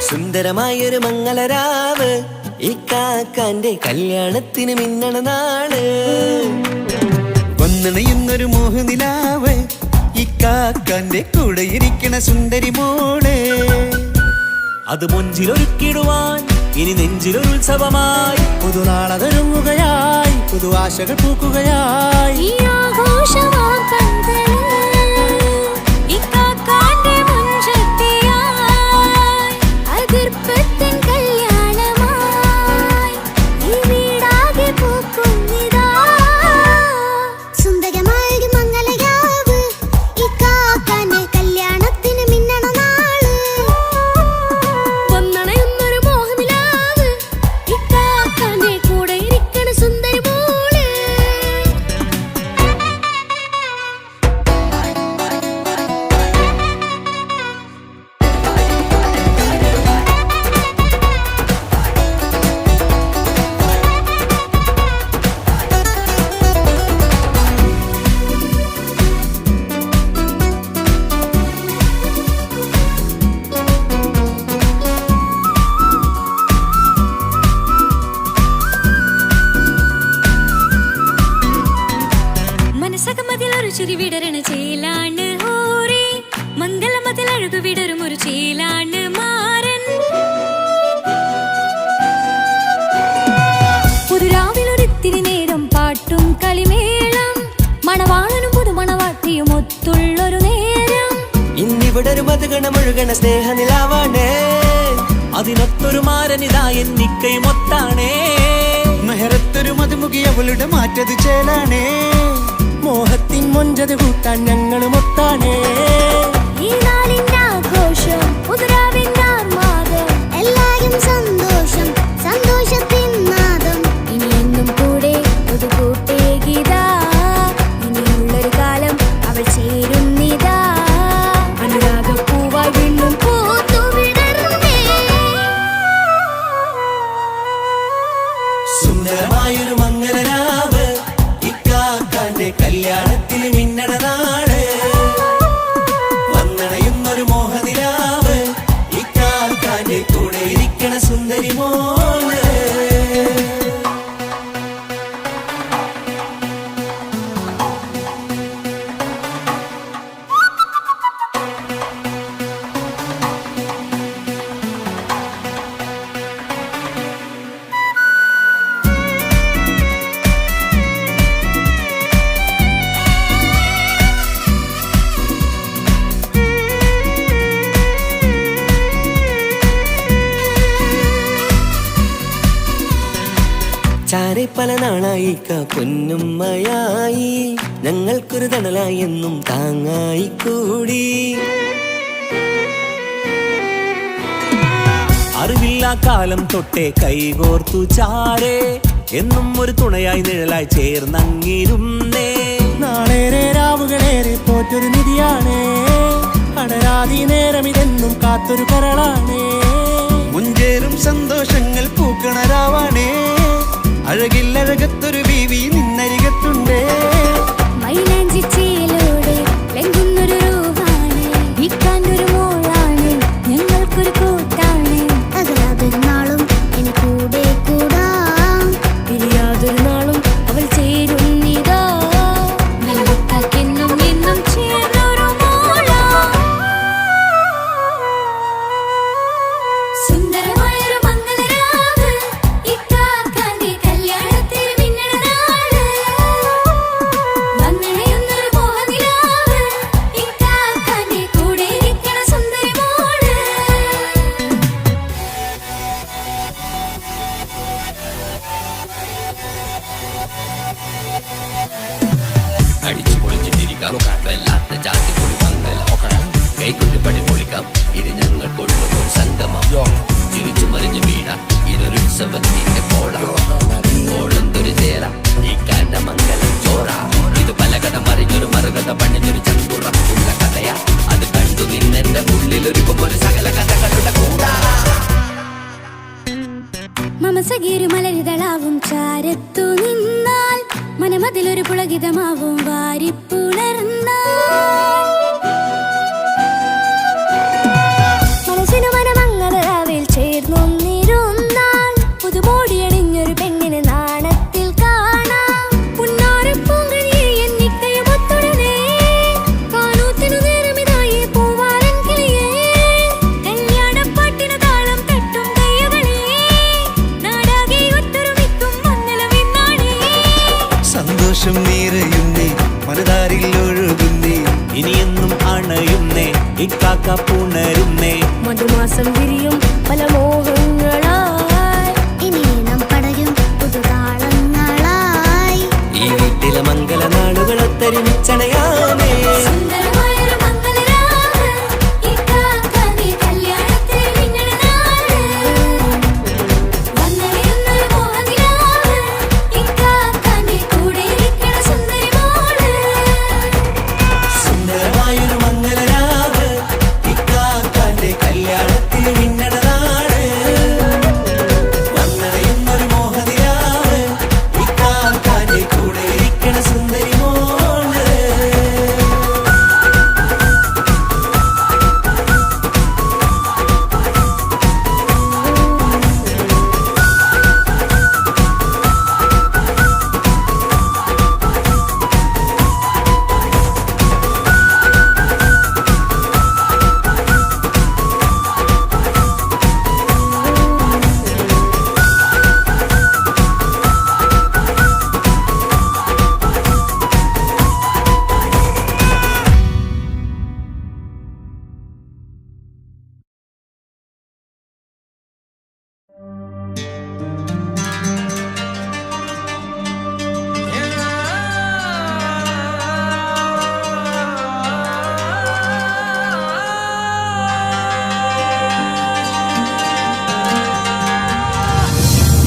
സുന്ദരമായൊരു മംഗളരാവ് ഇക്കാക്കാന്റെ കല്യാണത്തിന് മിന്നണ നാള്
വന്നണയുന്നൊരു മോഹനിലാവ് ഇക്കാക്കാന്റെ കൂടെ ഇരിക്കണ സുന്ദരി മോള്
അത് മുഞ്ചിലൊരുക്കിടുവാൻ ഇനി നെഞ്ചിലൊരു ഉത്സവമായി
പുതുനാളതൊരുങ്ങുകയായി പുതു ആശകൾ പൂക്കുകയായി
ഈ ആഘോഷമാം പന്തലിൽ ഇക്കാക്കാന്റെ മുൻചെത്തിയായി അതിർപ്പത്തിൻ കല്യാണമായി ഈ വീടാകെ പൂക്കുന്നിതാ സുന്ദരമായൊരു മംഗളരാവ് ഇക്കാക്കാന്റെ കല്യാണത്തിന് മിന്നണ നാള് വന്നണയുന്നൊരു മോഹനിലാവ് ഇക്കാക്കാന്റെ കൂടെ ഇരിക്കണ സുന്ദരി മോള് മനസ്സകമതിലൊരു ചിരി വിടരണ ചേലാണ് ഓരേ മംഗളമതിൽ അഴകു വിടരും ഒരു ചേലാണ് മാരൻ പുതുരാവിലൊരിത്തിരി നേരം പാട്ടും കളിമേളം മണവാളനും പുതുമണവാട്ടിയും ഒത്തുള്ളൊരു നേരം
ഇന്നിവിടെ ഒരു മധുഗണമൊഴുകണ സ്നേഹനിലാവാണേ അതിനൊത്തൊരു മാരനിതാ എന്നിക്കയും ഒത്താണേ
മെഹറത്തൊരു മധുമുഖി അവളുടെ മാറ്റത് ചേലാണേ മോഹത്തിൻ മൊഞ്ചത് കൂട്ടാൻ ഞങ്ങളും ഒത്താണേ
ഈ നാളിന്റെ ആഘോഷം പുതുരാവിന്റെ ആർമാദം എല്ലാരും സന്തോഷം സന്തോഷത്തിൻ നാദം ഇനിയെന്നും കൂടെ പുതുകൂട്ടേ ഗീതാ ഇനിയുള്ളൊരു കാലം അവൾ ചേരുന്നിതാ അനുരാഗപ്പൂവായി വീണ്ടും പൂത്തു വിടർന്നേ
കൂട്ടുകാരെ പല നാളായി പൊന്നുമ്മയായി ഞങ്ങൾക്കൊരു തണലായി എന്നും താങ്ങായി കൂടി. അറിവില്ലാ കാലം തൊട്ടേ കൈകോർത്തു ചാരേ എന്നും ഒരു തുണയായി നിഴലായി ചേർന്നങ്ങിരുന്നേ.
നാളേറെ രാവുകളേറെ പോറ്റൊരു നിധിയാണേ, അടരാതി നേരം ഇതെന്നും കാത്തൊരു കരളാണേ.
മുഞ്ചേറും സന്തോഷങ്ങൾ പൂക്കണരാവാണേ, അഴകില്ലഴകത്തൊരു ബീവി നിന്നരികത്തുണ്ടേ.
മൈലാഞ്ചി ചേലോടെ ലംഘുന്നൊരു രൂപാണ്, ഇക്കാണ്ടൊരു മോളാണ്, ഞങ്ങൾക്കൊരു കൂട്ടാണ്. അകലാതൊരു നാളും ഇനി കൂടെ കൂടാം, പിരിയാതൊരു നാളും അവൾ ചേരുന്നിതാ. വെള്ളക്കാക്കെന്നും എന്നും ചേർന്നൊരു മോളാ. സുന്ദരമായൊരു മംഗളരാവ്, ഇക്കാക്കാന്റെ കല്യാണത്തിന് മിന്നണ നാള്. വന്നണയുന്നൊരു മോഹനിലാവ്, ഇക്കാക്കാന്റെ കൂടെ ഇരിക്കണ സുന്ദരി മോള്.
അടിച്ചു പൊളിച്ചിട്ടിരിക്കാം വല്ലാത്ത ജാതി പൊളി പന്തൽ കൈകൊട്ടിപ്പടി പൊളിക്കാം ഇത് ഞങ്ങൾക്കുള്ളൊരു സംഗമം ചിരിച്ചു മറിഞ്ഞു വീണാം ഇതൊരു ഉത്സവത്തിന്റെ കോളന്തൊരു ചേര ഈ കാണ്ട മംഗലം ചോറ ഇത് പലകഥ മറിഞ്ഞൊരു മറുകഥ പണിഞ്ഞൊരു ചങ്കുറപ്പുള്ള കഥയാ അത് കണ്ടു നിന്നെന്റെ ഉള്ളിലൊരുക്കുമ്പോൾ സകല കഥകളുടെ കൂടാ.
മമസഗീരു മലരിതളാവും ചാരത്തു നിന്നാൽ മനമതിലൊരു പുളകിതമാവും വാരിപ്പുണർന്നാൽ. മനസ്സിനു മനമംഗളരാവിൽ ചേർന്നൊന്നിരുന്നാൽ പുതുമോടിയണിഞ്ഞൊരു പെണ്ണിനെ നാണത്തിൽ കാണാം. പുന്നാരപ്പൂങ്കണിയെ എന്നിക്കയുമൊത്തുടനെ കാനൂത്തിനു നേരമിതായി പൂവാലൻ കിളിയേ. കല്യാണപ്പാട്ടിനു താളം തട്ടും കയ്യുകളേ, നാടാകെ ഒത്തൊരുമിക്കും മംഗളമെന്നാണേ.
സന്തോഷം നിറയുന്നേ, മനതാരിൽ ഒഴുകുന്നേ,
ഇനിയെന്നും അണയുന്നേ ഇക്കാക്ക പുണരുന്നേ.
മധുമാസം വിരിയും പല മോഹങ്ങളായി, ഇനി നാം പടരും പുതുതാളങ്ങളായി.
ഈ വീട്ടിലെ മംഗള നാളുകളൊത്തൊരുമിച്ചണയാമേ.
സുന്ദരമായൊരു മംഗളരാവ്, ഇക്കാക്കാന്റെ കല്യാണത്തിന് മിന്നണ നാള്. വന്നണയുന്നൊരു മോഹനിലാവ്, ഇക്കാക്കാന്റെ കൂടെ ഇരിക്കണ സുന്ദരി മോള്.
സുന്ദരമായൊരു മംഗളരാവ്, ഇക്കാക്കാന്റെ കല്യാണത്തിന് മിന്നണ നാള്. വന്നണയുന്നൊരു മോഹനിലാവ്, ഇക്കാക്കാന്റെ കൂടെ ഇരിക്കണ സുന്ദരി മോള്.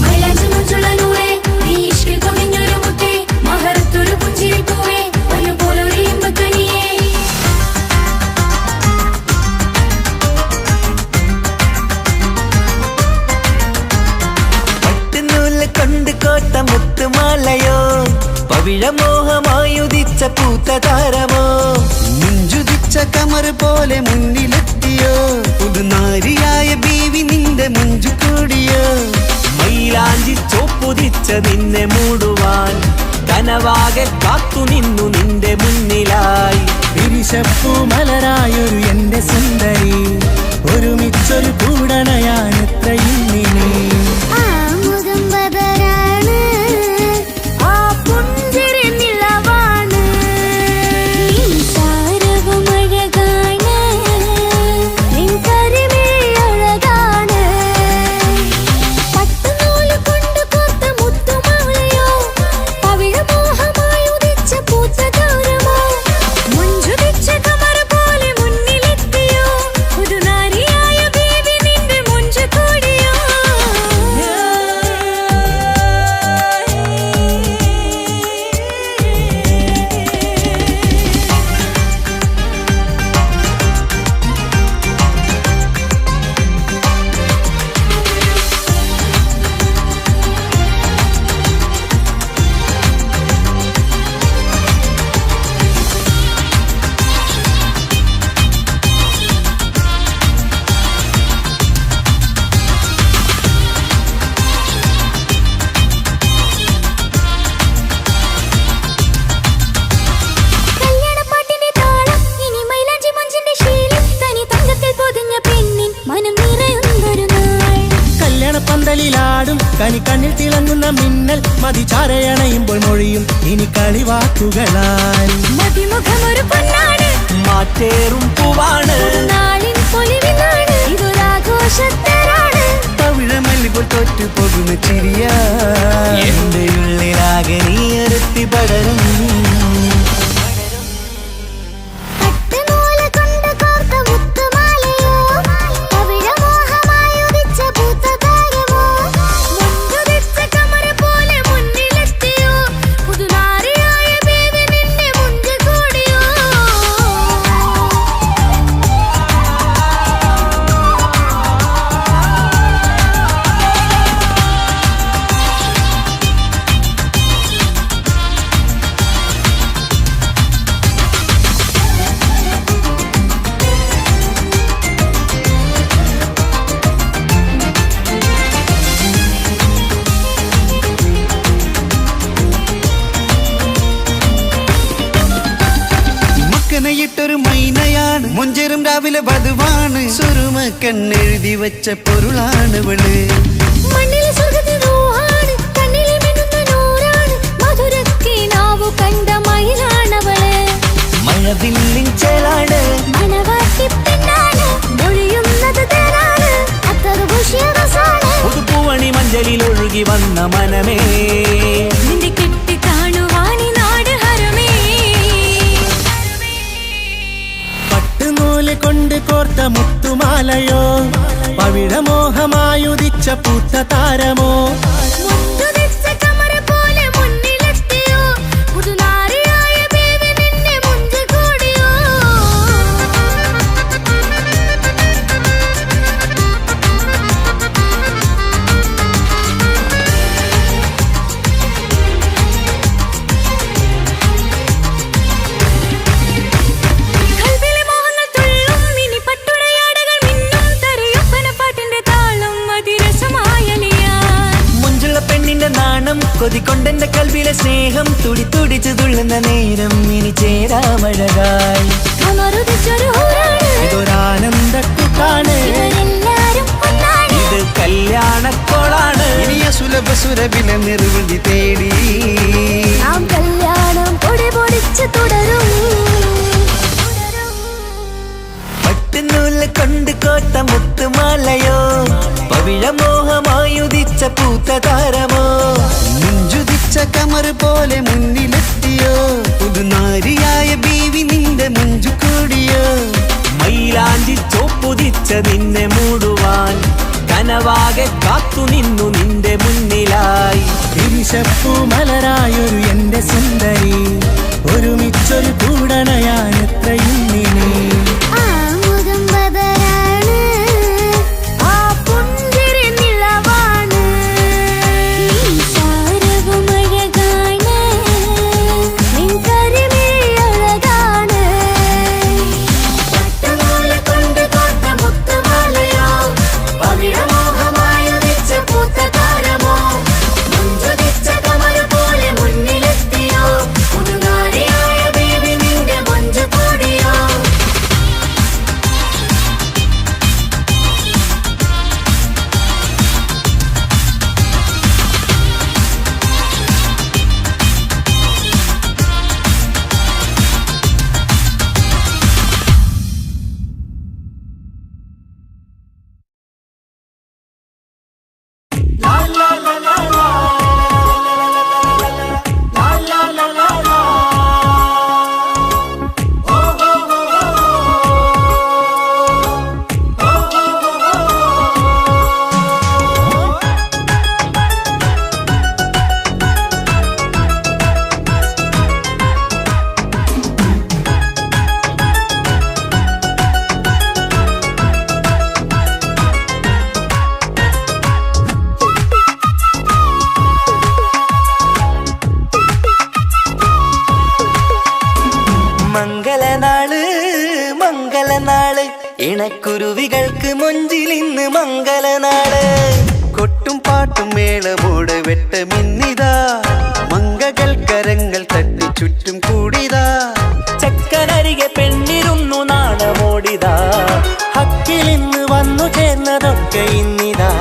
മൈലാഞ്ചി മുഞ്ചുള്ള നൂറേ, നീ ഇഷ്കിൽ പൊതിഞ്ഞൊരു മുത്തേ, മഹറത്തൊരു പുഞ്ചിരിപ്പൂവേ, പൊന്നുപോലൊരു ഇമ്പക്കനിയേ.
പട്ടുനൂല് കൊണ്ട് കോട്ട മുത്തുമാലയോ, പവിഴമോഹമായുദിച്ച പൂത്ത താരമോ,
മുഞ്ചുതിച്ച കമർ പോലെ മുന്നിലെത്തിയോ, പുതുനാരിയായ ബീവി നിന്റെ മുഞ്ചു കൂടിയോ.
മൈലാഞ്ചി ചോപ്പുതിച്ച നിന്നെ മൂടുവാൻ കനവാകെ കാത്തു നിന്നു നിന്റെ മുന്നിലായി.
പിരിശപ്പൂ മലരായൊരു എന്റെ സുന്ദരി, ഒരുമിച്ചൊരു കൂടണയാൻ എത്രയിന്നിനി.
ആ മുഖം ബദരാണ്, ആ പുഞ്ചിരി നിലവാണ്, നീ താരവും അഴകാണ്, നിൻ കരിമിഴി അഴകാണ്. പട്ടുനൂല് കൊണ്ട് കോർത്ത മുത്തുമാല
പന്തലിലാടും കണിക്കണ്ണിൽ തിളങ്ങുന്ന മിന്നൽ മതിചാരയണയുമ്പോൾ മൊഴിയും ഇനി കളിവാക്കുകളാൽ
മതിമുഖമൊരു പൊന്നാണ്
മാറ്റേറും പൂവാണ്
നാളിൻ പൊലിവിനാണ് ഇതൊരാഘോഷത്തരാണ്
പവിഴമല്ലിപ്പോൾ തോറ്റു പോകുന്ന ചിരിയ
എന്റെ ഉള്ളിലാകെ നീയറുത്തി പടരും
ൊരു മൈനയാണ് മുഞ്ചേറും രാവിലെ വധുവാണ് സുറുമ കണ്ണെഴുതി വെച്ച പൊരുളാണ് വിള്
മണ്ണിലെ സ്വർഗ്ഗത്തിലൂഹാണ് കണ്ണിലെ മിന്നുന്ന നൂറാണ് മധുരക്കിനാവു കണ്ട മയിലാണവള്
മഴവില്ലിൻ ചേലാണ്
മണവാട്ടി പെണ്ണാണ് മൊഴിയുന്നത് തേനാണ് അത്ര ഖുഷിയറസാണ്
പുതുപ്പൂവണി മഞ്ചലിൽ ഒഴുകി വന്ന മനമേ
നിന്റെ കെട്ടി കാണുവാനി നാട് ഹരമേ
പട്ടുനൂല് കൊണ്ട് കോർത്ത മുത്തുമാലയോ പവിഴമോഹമായുദിച്ച പൂത്ത താരമോ
മുന്തുദിച്ച കമറ പോലെ മുന്നിലെത്തിയോ പുതുനാരിയായ ബേബി നിന്നെ മുഞ്ചു കൂടിയോ കൽവിലെ മോഹങ്ങൾ തുള്ളും ഇനി പട്ടുടയാടകൾ മിന്നും തരയൊപ്പന പാട്ടിന്റെ താളം അതിരസമായലിയാൻ
മുഞ്ചുള്ള പെണ്ണിന്റെ നാണം കൊതിക്കൊണ്ടെന്റെ കൽവിലെ സ്നേഹം തുടി തുടിച്ചു തുള്ളുന്ന നേരം ഇനി ചേരാമഴകായി
കമറുദിച്ചൊരു ഹൂറാണ്
ഇതൊരാനന്ദക്കൂട്ടാണ്
ഇവരെല്ലാരും ഒന്നാണ്
ഇത് കല്യാണക്കോളാണ്
ഇനിയ സുലഭ സുരഭിലെ നിർവൃതി തേടി
നാം കല്യാണം പൊടി പൊടിച്ച് തുടരും
പട്ടുനൂല് കൊണ്ട് കോത്ത മുത്തുമാലയോ പവിഴമോഹമായുദിച്ച പൂത്ത താരമോ
മുഞ്ചുദിച്ച കമർ പോലെ മുന്നിലെത്തിയോ പുതുനാരിയായ ബീവി നിന്റെ മുഞ്ചു കൂടിയോ
മൈലാഞ്ചി ചോപ്പുദിച്ച നിന്നെ മൂടുവാൻ കനവാകെ കാത്തു നിന്നു നിന്റെ മുന്നിലായി
തിരിശപ്പൂ മലരായൊരു എന്റെ സുന്ദരി ഒരുമിച്ചൊരു കൂടണയാൻ എത്രയും നീ
ആ മുഖം ബദരാണ് ആ പുഞ്ചിരി നിലവാണ് നീ സാരവും അഴകാണ് നിൻ കരിമിഴി അഴകാണ് പട്ടുനൂല് കൊണ്ട് കോർത്ത മുത്തുമാലയോ പവിഴമോഹമായുദിച്ച പൂത്ത താരമോ മുഞ്ചുദിച്ച കമല പോലെ മുന്നിലെത്തിയോ പുതുനാരിയായ ബേബി നിന്റെ മുഞ്ചു കൂടിയോ
മംഗളനാള് ഇണക്കുരുവികൾക്ക് മൊഞ്ചിലിന്ന് മംഗളനാള്
കൊട്ടും പാട്ടും മേളമോട് വെട്ടമിന്നിതാ മംഗകൾ കരങ്ങൾ തട്ടി ചുറ്റും കൂടിതാ
ചക്കനരികെ പെണ്ണിരുന്നു നാണമോടിതാ
ഹക്കിലിന്ന് വന്നു ചേർന്നതൊക്കെ ഇന്നിതാ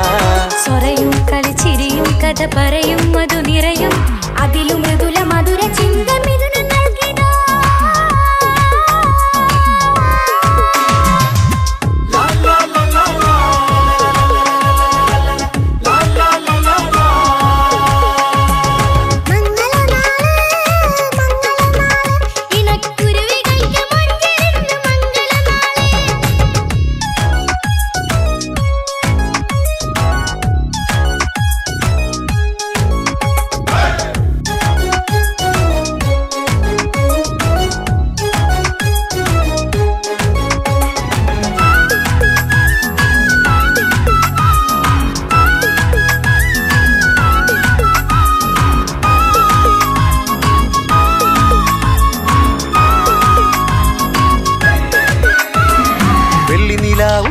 സ്വറയും കളിച്ചിരിയും കഥ പറയും മധു നിറയും അതിലും മൃദുല മധുര ചിന്ത മിഥുനം നൽകിടാ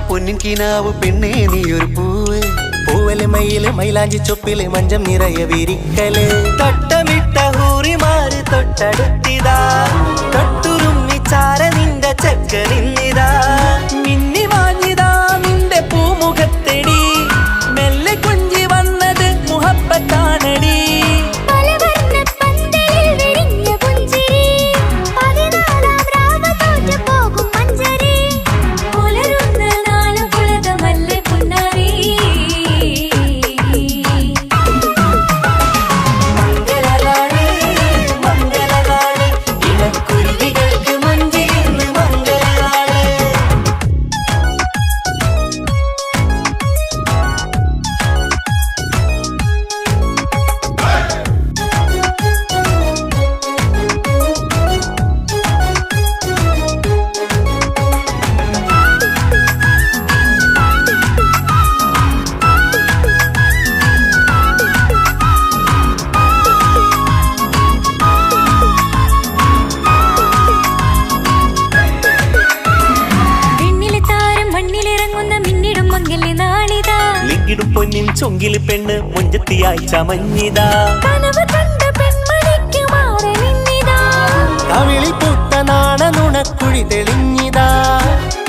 പൊന്നിൻ കിനാവ് പെണ്ണേ നീ ഒരു പൂവ്
പൂവല് മയില് മൈലാഞ്ചി ചൊപ്പില് മഞ്ചം നിറയെ വിരിക്കല്
തൊട്ടമിട്ട ഹൂറിമാര് തൊട്ടടുത്തിതാ തൊട്ടുരുമ്മിച്ചാര നിന്റെ ചക്കനിന്നിതാ മിന്നി വാങ്ങിതാ നിന്റെ പൂമുഖത്തെടി മെല്ലെ കുഞ്ചി വന്നത് മുഹബത്താണടി ിടും പൊന്നിൻ ചൊങ്കില് പെണ്ണ് മുഞ്ചത്തിയായി ചമഞ്ഞിതാ
കവിളിൽ പൂത്ത നാണ നുണക്കുഴി തെളിഞ്ഞിതാ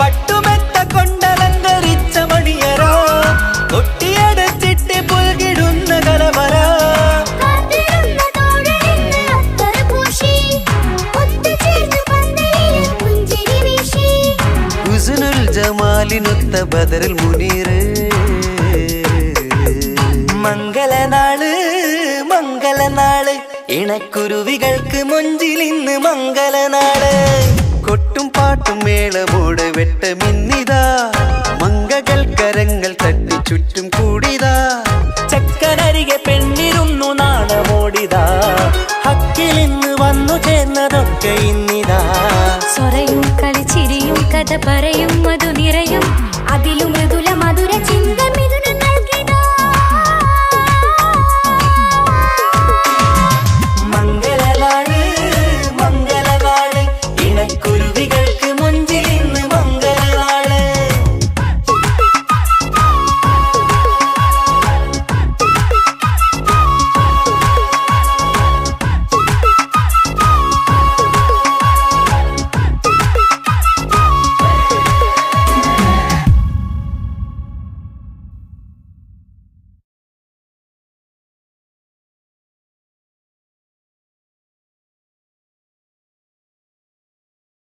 പട്ടുമെത്ത കൊണ്ടലങ്കരിച്ച മണിയറോ കൊട്ടിയടച്ചിട്ട് പുൽകിടുന്ന കലവറ
ഹുസ്നുൽ ജമാലിനൊത്ത ബദറിൽ മുനീറ്
മംഗളനാള് മംഗളനാള് ഇണക്കുരുവികൾക്ക് മൊഞ്ചിലിന്ന് മംഗളനാള്
കൊട്ടും പാട്ടും മേളമോട് വെട്ടമിന്നിതാ മംഗകൾ കരങ്ങൾ തട്ടി ചുറ്റും കൂടിതാ
ചക്കനരികെ പെണ്ണിരുന്നു നാണമോടിതാ
ഹക്കിലിന്ന് വന്നു ചേർന്നതൊക്കെ ഇന്നിതാ
സ്വറയും കളിച്ചിരിയും കഥ പറയും മധു നിറയും അതിലും മൃദു